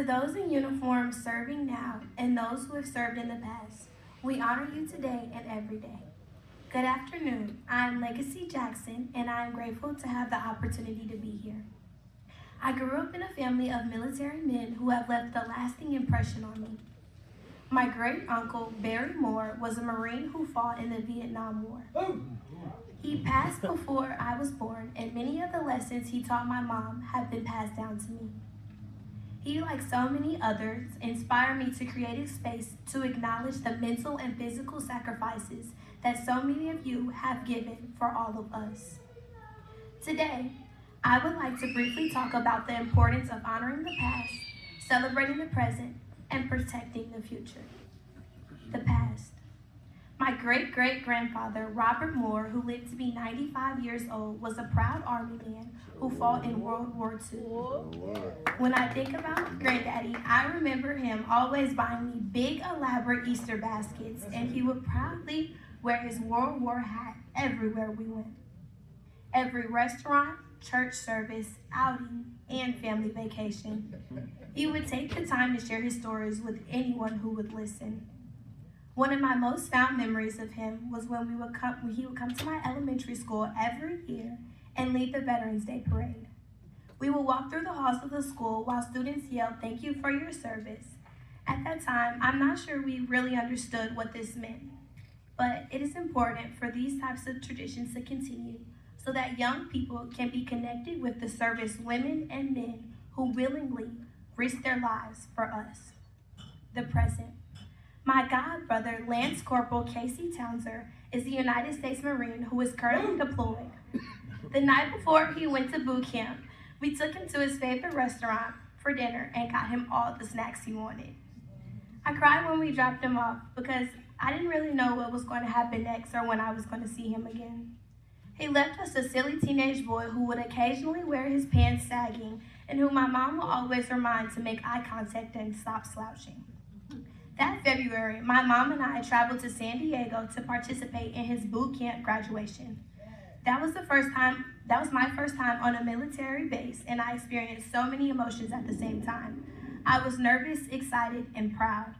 To those in uniform serving now and those who have served in the past, we honor you today and every day. Good afternoon. I'm Legacy Jackson, and I am grateful to have the opportunity to be here. I grew up in a family of military men who have left a lasting impression on me. My great uncle, Barry Moore, was a Marine who fought in the Vietnam War. He passed before I was born, and many of the lessons he taught my mom have been passed down to me. He, like so many others, inspired me to create a space to acknowledge the mental and physical sacrifices that so many of you have given for all of us. Today, I would like to briefly talk about the importance of honoring the past, celebrating the present, and protecting the future. The past. My great-great-grandfather, Robert Moore, who lived to be 95 years old, was a proud Army man who fought in World War II. When I think about Granddaddy, I remember him always buying me big, elaborate Easter baskets, and he would proudly wear his World War hat everywhere we went. Every restaurant, church service, outing, and family vacation. He would take the time to share his stories with anyone who would listen. One of my most fond memories of him was when he would come to my elementary school every year and lead the Veterans Day Parade. We would walk through the halls of the school while students yelled, "Thank you for your service." At that time, I'm not sure we really understood what this meant, but it is important for these types of traditions to continue so that young people can be connected with the service women and men who willingly risk their lives for us. The present. My god brother, Lance Corporal Casey Townser, is a United States Marine who is currently deployed. The night before he went to boot camp, we took him to his favorite restaurant for dinner and got him all the snacks he wanted. I cried when we dropped him off because I didn't really know what was going to happen next or when I was going to see him again. He left us a silly teenage boy who would occasionally wear his pants sagging and who my mom will always remind to make eye contact and stop slouching. That February, my mom and I traveled to San Diego to participate in his boot camp graduation. That was my first time on a military base, and I experienced so many emotions at the same time. I was nervous, excited, and proud.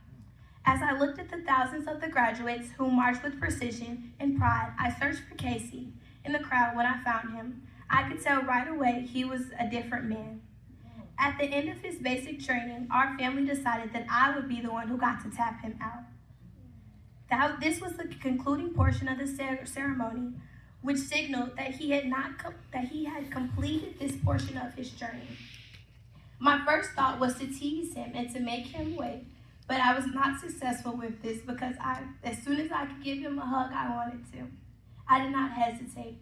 As I looked at the thousands of the graduates who marched with precision and pride, I searched for Casey. In the crowd, when I found him, I could tell right away he was a different man. At the end of his basic training, our family decided that I would be the one who got to tap him out. This was the concluding portion of the ceremony, which signaled that he had completed this portion of his journey. My first thought was to tease him and to make him wait, but I was not successful with this because as soon as I could give him a hug, I wanted to. I did not hesitate.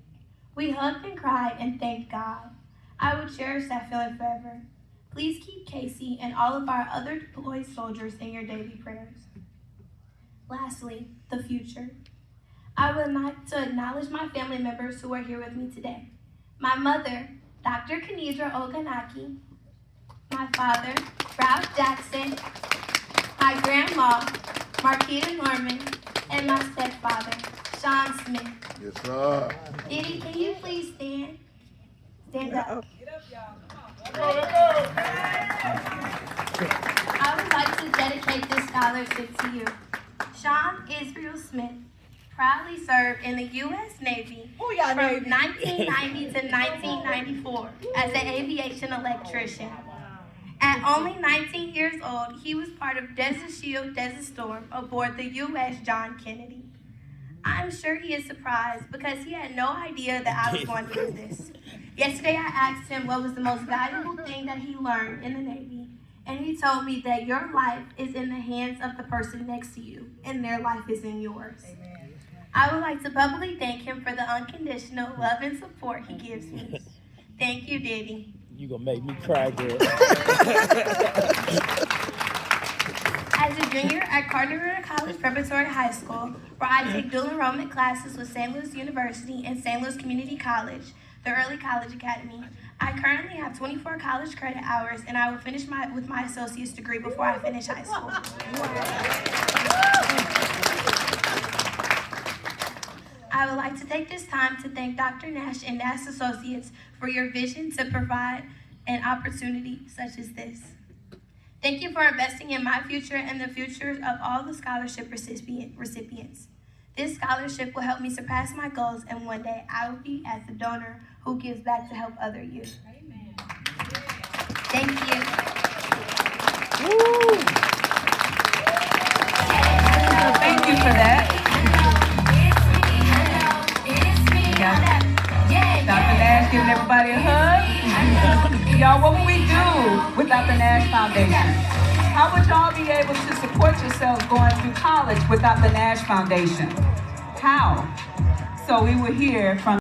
We hugged and cried and thanked God. I would cherish that feeling forever. Please keep Casey and all of our other deployed soldiers in your daily prayers. Lastly, the future. I would like to acknowledge my family members who are here with me today. My mother, Dr. Kenidra Oganaki, my father, Ralph Jackson, my grandma, Marquita Norman, and my stepfather, Sean Smith. Yes, sir. Diddy, can you please stand? Stand up. Get up, y'all. I would like to dedicate this scholarship to you. Sean Israel Smith proudly served in the U.S. Navy from 1990 to 1994 as an aviation electrician. At only 19 years old, he was part of Desert Shield, Desert Storm aboard the U.S. John Kennedy. I'm sure he is surprised because he had no idea that I was going to do this. Yesterday I asked him what was the most valuable thing that he learned in the Navy, and he told me that your life is in the hands of the person next to you, and their life is in yours. Amen. I would like to publicly thank him for the unconditional love and support he gives me. Thank you, Diddy. You gonna make me cry, girl. As a junior at Cardinal River College Preparatory High School, where I take dual enrollment classes with St. Louis University and St. Louis Community College, the Early College Academy, I currently have 24 college credit hours, and I will finish with my associate's degree before I finish high school. I would like to take this time to thank Dr. Nash and Nash Associates for your vision to provide an opportunity such as this. Thank you for investing in my future and the futures of all the scholarship recipients. This scholarship will help me surpass my goals, and one day I will be as the donor who gives back to help other youth. Amen. Thank you. Woo. Thank you for that. Dr. Nash giving everybody a hug. Y'all, what would we do without the Nash Foundation? How would y'all be able to support yourselves going through college without the Nash Foundation? How? So we will hear from